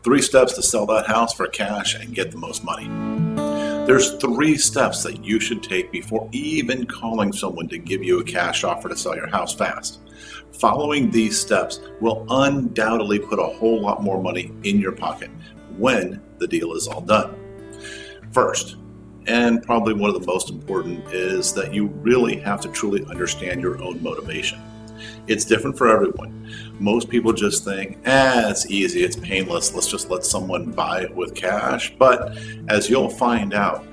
3 steps to sell that house for cash and get the most money. There's 3 steps that you should take before even calling someone to give you a cash offer to sell your house fast. Following these steps will undoubtedly put a whole lot more money in your pocket when the deal is all done. First, and probably one of the most important, is that you really have to truly understand your own motivation. It's different for everyone. Most people just think, it's easy, it's painless, let's just let someone buy it with cash. But as you'll find out,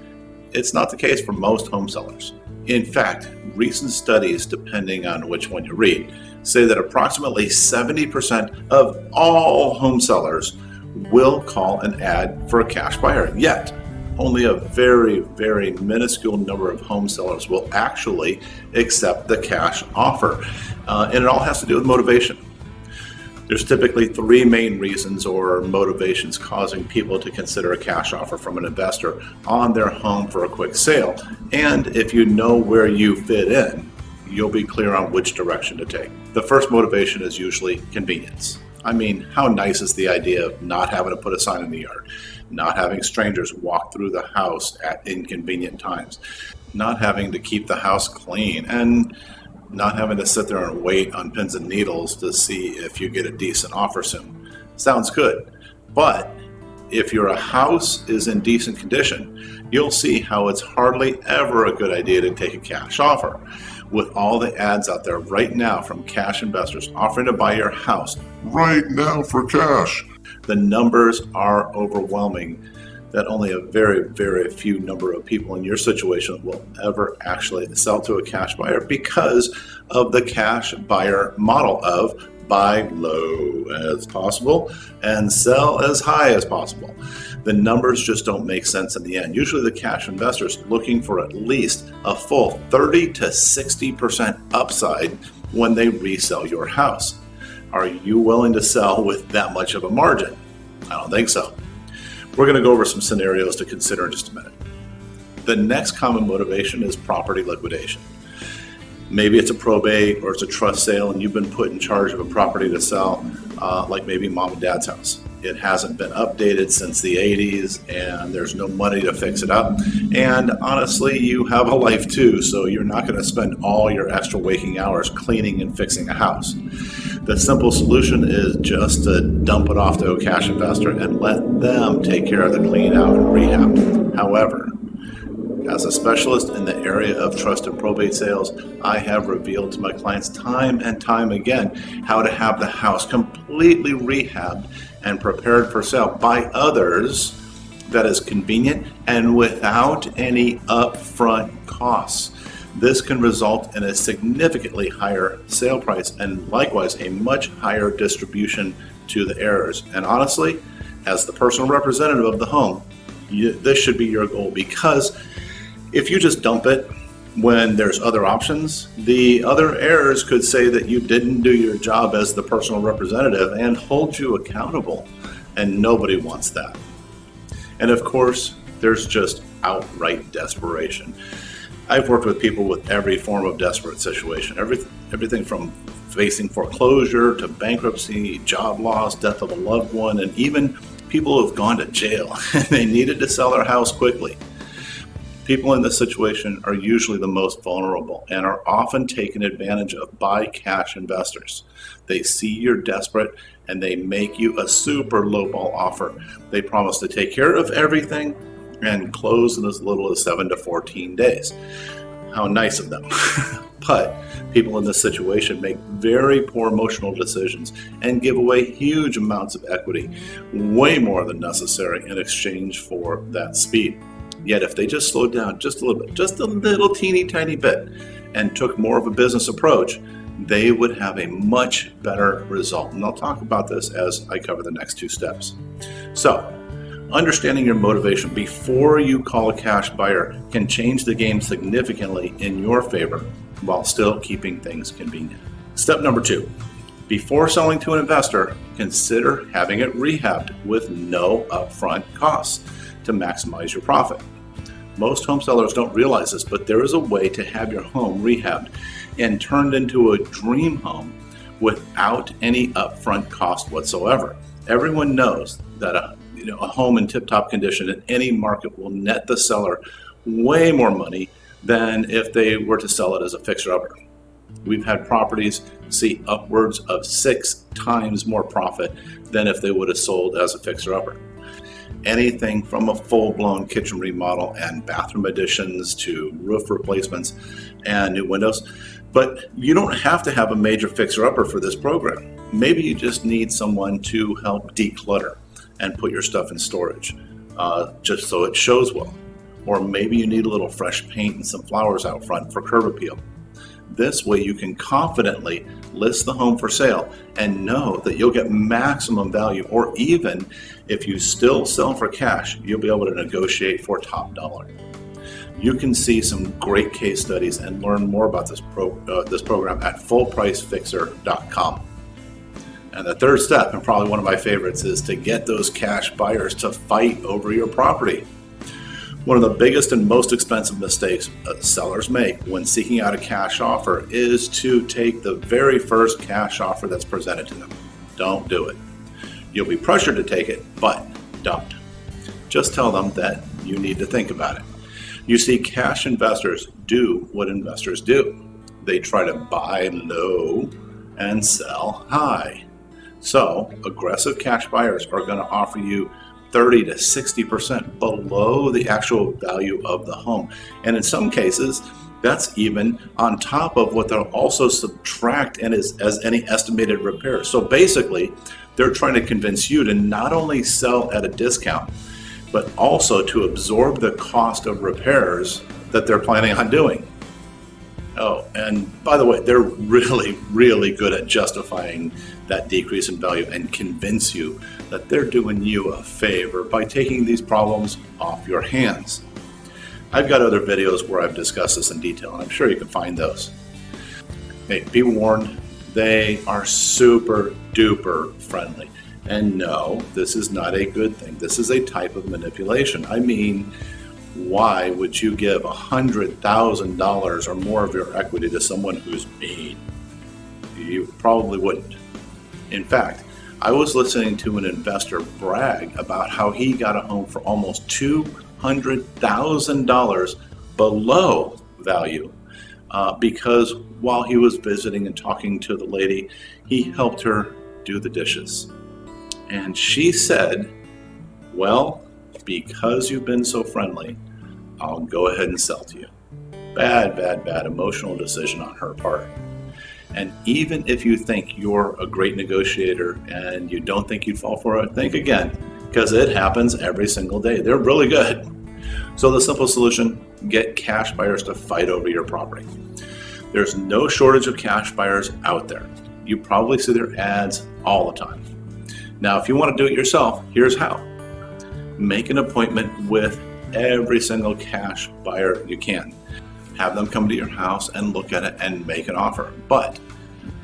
it's not the case for most home sellers. In fact, recent studies, depending on which one you read, say that approximately 70% of all home sellers will call an ad for a cash buyer. Yet, only a very, very minuscule number of home sellers will actually accept the cash offer. And it all has to do with motivation. There's typically 3 main reasons or motivations causing people to consider a cash offer from an investor on their home for a quick sale. And if you know where you fit in, you'll be clear on which direction to take. The first motivation is usually convenience. I mean, how nice is the idea of not having to put a sign in the yard, not having strangers walk through the house at inconvenient times, not having to keep the house clean, and not having to sit there and wait on pins and needles to see if you get a decent offer soon. Sounds good, but if your house is in decent condition, you'll see how it's hardly ever a good idea to take a cash offer. With all the ads out there right now from cash investors offering to buy your house right now for cash, the numbers are overwhelming that only a very, very few number of people in your situation will ever actually sell to a cash buyer because of the cash buyer model of buy low as possible and sell as high as possible. The numbers just don't make sense in the end. Usually the cash investors looking for at least a full 30 to 60% upside when they resell your house. Are you willing to sell with that much of a margin? I don't think so. We're going to go over some scenarios to consider in just a minute. The next common motivation is property liquidation. Maybe it's a probate or it's a trust sale and you've been put in charge of a property to sell, like maybe mom and dad's house. It hasn't been updated since the 80s and there's no money to fix it up. And honestly, you have a life too, so you're not going to spend all your extra waking hours cleaning and fixing a house. The simple solution is just to dump it off to a cash investor and let them take care of the clean out and rehab. However, as a specialist in the area of trust and probate sales, I have revealed to my clients time and time again how to have the house completely rehabbed and prepared for sale by others that is convenient and without any upfront costs. This can result in a significantly higher sale price and likewise a much higher distribution to the heirs. And honestly, as the personal representative of the home, this should be your goal, because if you just dump it when there's other options, the other heirs could say that you didn't do your job as the personal representative and hold you accountable, and nobody wants that. And of course, there's just outright desperation. I've worked with people with every form of desperate situation, everything from facing foreclosure to bankruptcy, job loss, death of a loved one, and even people who've gone to jail and they needed to sell their house quickly. People in this situation are usually the most vulnerable and are often taken advantage of by cash investors. They see you're desperate and they make you a super lowball offer. They promise to take care of everything and close in as little as 7 to 14 days. How nice of them. But people in this situation make very poor emotional decisions and give away huge amounts of equity, way more than necessary in exchange for that speed. Yet if they just slowed down just a little bit, just a little teeny tiny bit, and took more of a business approach, they would have a much better result. And I'll talk about this as I cover the next 2 steps. So, understanding your motivation before you call a cash buyer can change the game significantly in your favor while still keeping things convenient. Step number 2, before selling to an investor, consider having it rehabbed with no upfront costs to maximize your profit. Most home sellers don't realize this, but there is a way to have your home rehabbed and turned into a dream home without any upfront cost whatsoever. Everyone knows that a home in tip-top condition in any market will net the seller way more money than if they were to sell it as a fixer-upper. We've had properties see upwards of 6 times more profit than if they would have sold as a fixer-upper. Anything from a full-blown kitchen remodel and bathroom additions to roof replacements and new windows. But you don't have to have a major fixer-upper for this program. Maybe you just need someone to help declutter and put your stuff in storage, just so it shows well. Or maybe you need a little fresh paint and some flowers out front for curb appeal. This way you can confidently list the home for sale and know that you'll get maximum value, or even if you still sell for cash, you'll be able to negotiate for top dollar. You can see some great case studies and learn more about this program at fullpricefixer.com. And the third step, and probably one of my favorites, is to get those cash buyers to fight over your property. One of the biggest and most expensive mistakes sellers make when seeking out a cash offer is to take the very first cash offer that's presented to them. Don't do it. You'll be pressured to take it, but don't. Just tell them that you need to think about it. You see, cash investors do what investors do. They try to buy low and sell high. So aggressive cash buyers are going to offer you 30 to 60% below the actual value of the home. And in some cases, that's even on top of what they'll also subtract as any estimated repairs. So basically, they're trying to convince you to not only sell at a discount, but also to absorb the cost of repairs that they're planning on doing. Oh, and by the way, they're really, really good at justifying that decrease in value and convince you that they're doing you a favor by taking these problems off your hands. I've got other videos where I've discussed this in detail, and I'm sure you can find those. Hey, be warned, they are super duper friendly. And no, this is not a good thing. This is a type of manipulation. I mean, why would you give $100,000 or more of your equity to someone who's mean? You probably wouldn't. In fact, I was listening to an investor brag about how he got a home for almost $200,000 below value because while he was visiting and talking to the lady, he helped her do the dishes. And she said, well, because you've been so friendly, I'll go ahead and sell to you. Bad emotional decision on her part. And even if you think you're a great negotiator and you don't think you'd fall for it, think again, because it happens every single day. They're really good. So the simple solution, get cash buyers to fight over your property. There's no shortage of cash buyers out there. You probably see their ads all the time. Now, if you want to do it yourself, here's how. Make an appointment with every single cash buyer you can. Have them come to your house and look at it and make an offer. But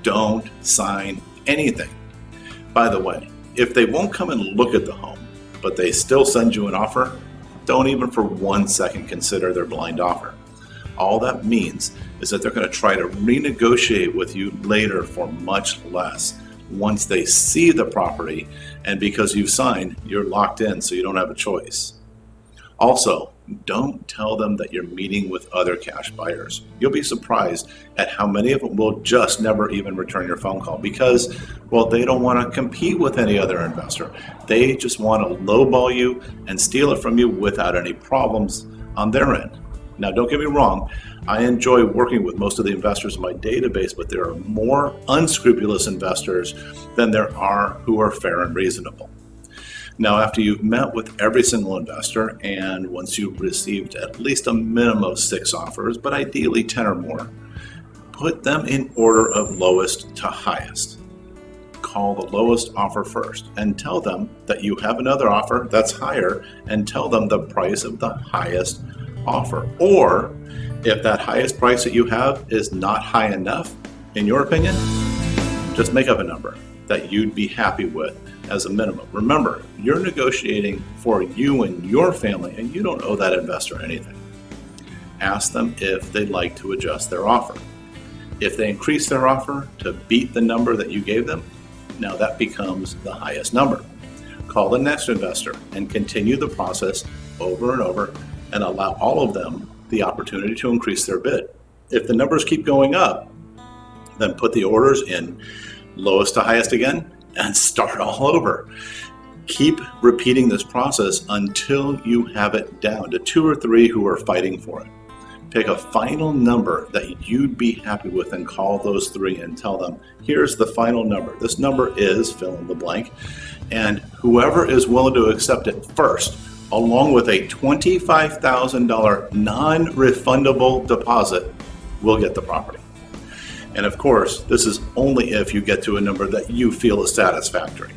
don't sign anything. By the way, if they won't come and look at the home, but they still send you an offer, don't even for 1 second consider their blind offer. All that means is that they're going to try to renegotiate with you later for much less once they see the property, and because you've signed, you're locked in, so you don't have a choice. Also, don't tell them that you're meeting with other cash buyers. You'll be surprised at how many of them will just never even return your phone call because, well, they don't want to compete with any other investor. They just want to lowball you and steal it from you without any problems on their end. Now, don't get me wrong, I enjoy working with most of the investors in my database, but there are more unscrupulous investors than there are who are fair and reasonable. Now, after you've met with every single investor and once you've received at least a minimum of 6 offers, but ideally 10 or more, put them in order of lowest to highest. Call the lowest offer first and tell them that you have another offer that's higher and tell them the price of the highest offer. Or if that highest price that you have is not high enough, in your opinion, just make up a number that you'd be happy with as a minimum. Remember, you're negotiating for you and your family, and you don't owe that investor anything. Ask them if they'd like to adjust their offer. If they increase their offer to beat the number that you gave them, now that becomes the highest number. call the next investor and continue the process over and over and allow all of them the opportunity to increase their bid. If the numbers keep going up, then put the orders in lowest to highest again and start all over. Keep repeating this process until you have it down to 2 or 3 who are fighting for it. Pick a final number that you'd be happy with and call those 3 and tell them, here's the final number. This number is fill in the blank. And whoever is willing to accept it first, along with a $25,000 non-refundable deposit, will get the property. And of course, this is only if you get to a number that you feel is satisfactory.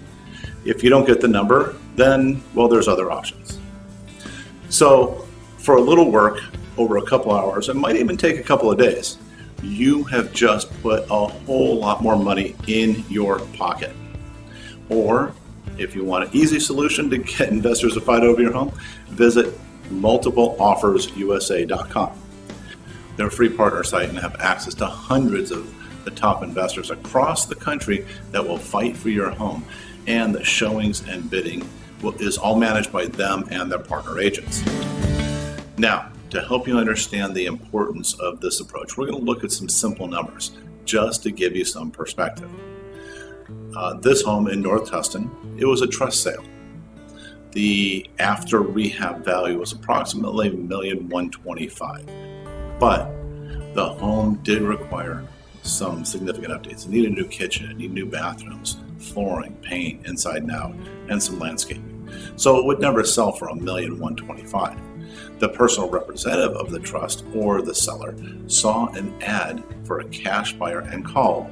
If you don't get the number, then, well, there's other options. So for a little work over a couple hours, it might even take a couple of days, you have just put a whole lot more money in your pocket. Or if you want an easy solution to get investors to fight over your home, visit multipleoffersusa.com. They're a free partner site and have access to hundreds of the top investors across the country that will fight for your home. And the showings and bidding is all managed by them and their partner agents. Now, to help you understand the importance of this approach, we're going to look at some simple numbers just to give you some perspective. This home in North Tustin, it was a trust sale. The after rehab value was approximately $1,125,000, but the home did require some significant updates. It needed a new kitchen, it needed new bathrooms, flooring, paint, inside and out, and some landscaping. So it would never sell for $1,125,000. The personal representative of the trust or the seller saw an ad for a cash buyer and called.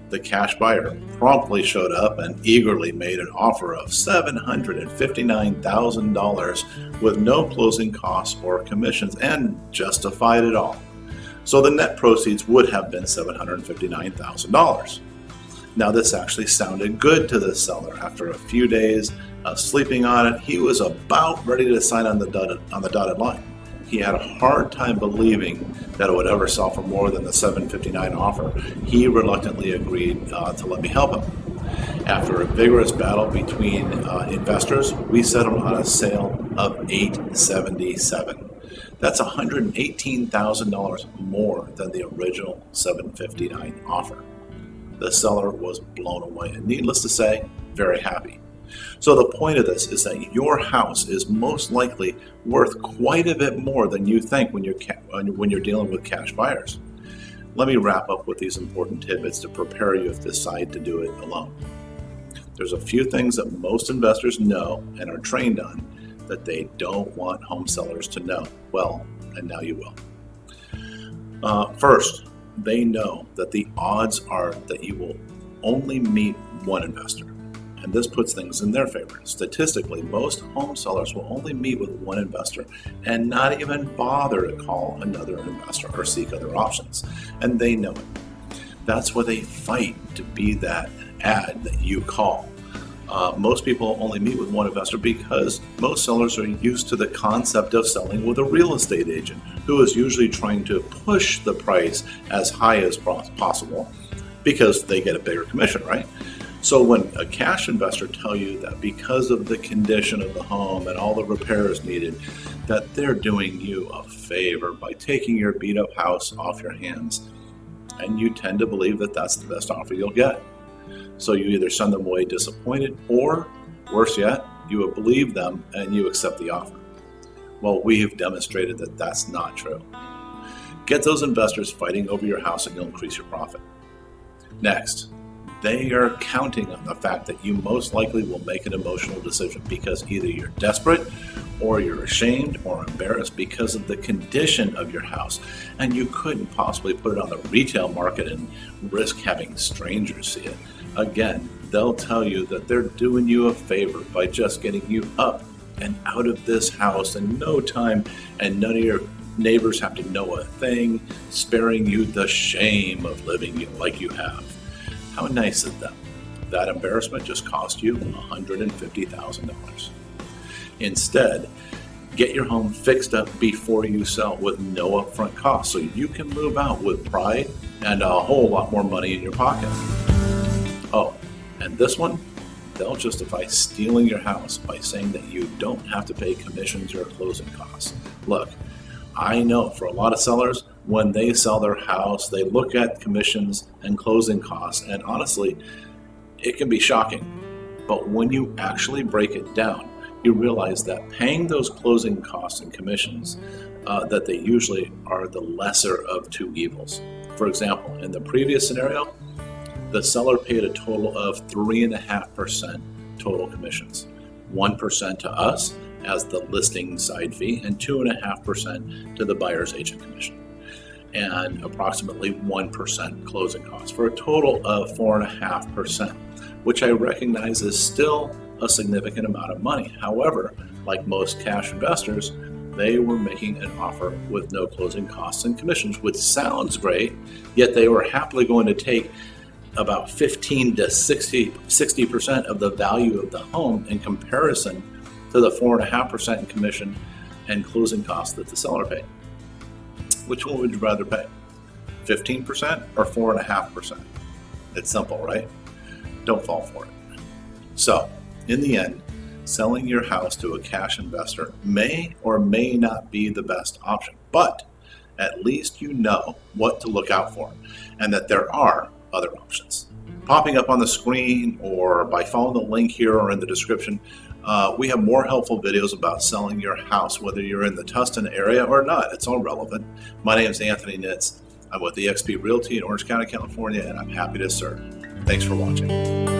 The cash buyer promptly showed up and eagerly made an offer of $759,000 with no closing costs or commissions and justified it all. So the net proceeds would have been $759,000. Now this actually sounded good to the seller. After a few days of sleeping on it, he was about ready to sign on the dotted line. He had a hard time believing that it would ever sell for more than the $759,000 offer. He reluctantly agreed to let me help him. After a vigorous battle between investors, we settled on a sale of $877,000. That's $118,000 more than the original $759,000 offer. The seller was blown away and, needless to say, very happy. So the point of this is that your house is most likely worth quite a bit more than you think when you're dealing with cash buyers. Let me wrap up with these important tidbits to prepare you if you decide to do it alone. There's a few things that most investors know and are trained on that they don't want home sellers to know. Well, and now you will. First, they know that the odds are that you will only meet one investor. And this puts things in their favor. Statistically, most home sellers will only meet with one investor and not even bother to call another investor or seek other options. And they know it. That's why they fight to be that ad that you call. Most people only meet with one investor because most sellers are used to the concept of selling with a real estate agent who is usually trying to push the price as high as possible because they get a bigger commission, right? So when a cash investor tell you that because of the condition of the home and all the repairs needed, that they're doing you a favor by taking your beat up house off your hands, and you tend to believe that that's the best offer you'll get. So you either send them away disappointed, or worse yet, you will believe them and you accept the offer. Well, we have demonstrated that that's not true. Get those investors fighting over your house and you'll increase your profit. Next, they are counting on the fact that you most likely will make an emotional decision because either you're desperate or you're ashamed or embarrassed because of the condition of your house, and you couldn't possibly put it on the retail market and risk having strangers see it. Again, they'll tell you that they're doing you a favor by just getting you up and out of this house in no time, and none of your neighbors have to know a thing, sparing you the shame of living like you have. How nice of them. That embarrassment just cost you $150,000. Instead, get your home fixed up before you sell with no upfront costs so you can move out with pride and a whole lot more money in your pocket. Oh, and this one, they'll justify stealing your house by saying that you don't have to pay commissions or closing costs. Look, I know for a lot of sellers, when they sell their house, they look at commissions and closing costs, and honestly, it can be shocking. But when you actually break it down, you realize that paying those closing costs and commissions, that they usually are the lesser of two evils. For example, in the previous scenario, the seller paid a total of 3.5% total commissions, 1% to us as the listing side fee, and 2.5% to the buyer's agent commission, and approximately 1% closing costs, for a total of 4.5%, which I recognize is still a significant amount of money. However, like most cash investors, they were making an offer with no closing costs and commissions, which sounds great, yet they were happily going to take about 15 to 60% of the value of the home in comparison to the 4.5% in commission and closing costs that the seller paid. Which one would you rather pay? 15% or 4.5%? It's simple, right? Don't fall for it. So, in the end, selling your house to a cash investor may or may not be the best option, but at least you know what to look out for and that there are other options. Popping up on the screen or by following the link here or in the description, we have more helpful videos about selling your house, whether you're in the Tustin area or not. It's all relevant. My name is Anthony Nitz. I'm with eXp Realty in Orange County, California, and I'm happy to serve. Thanks for watching.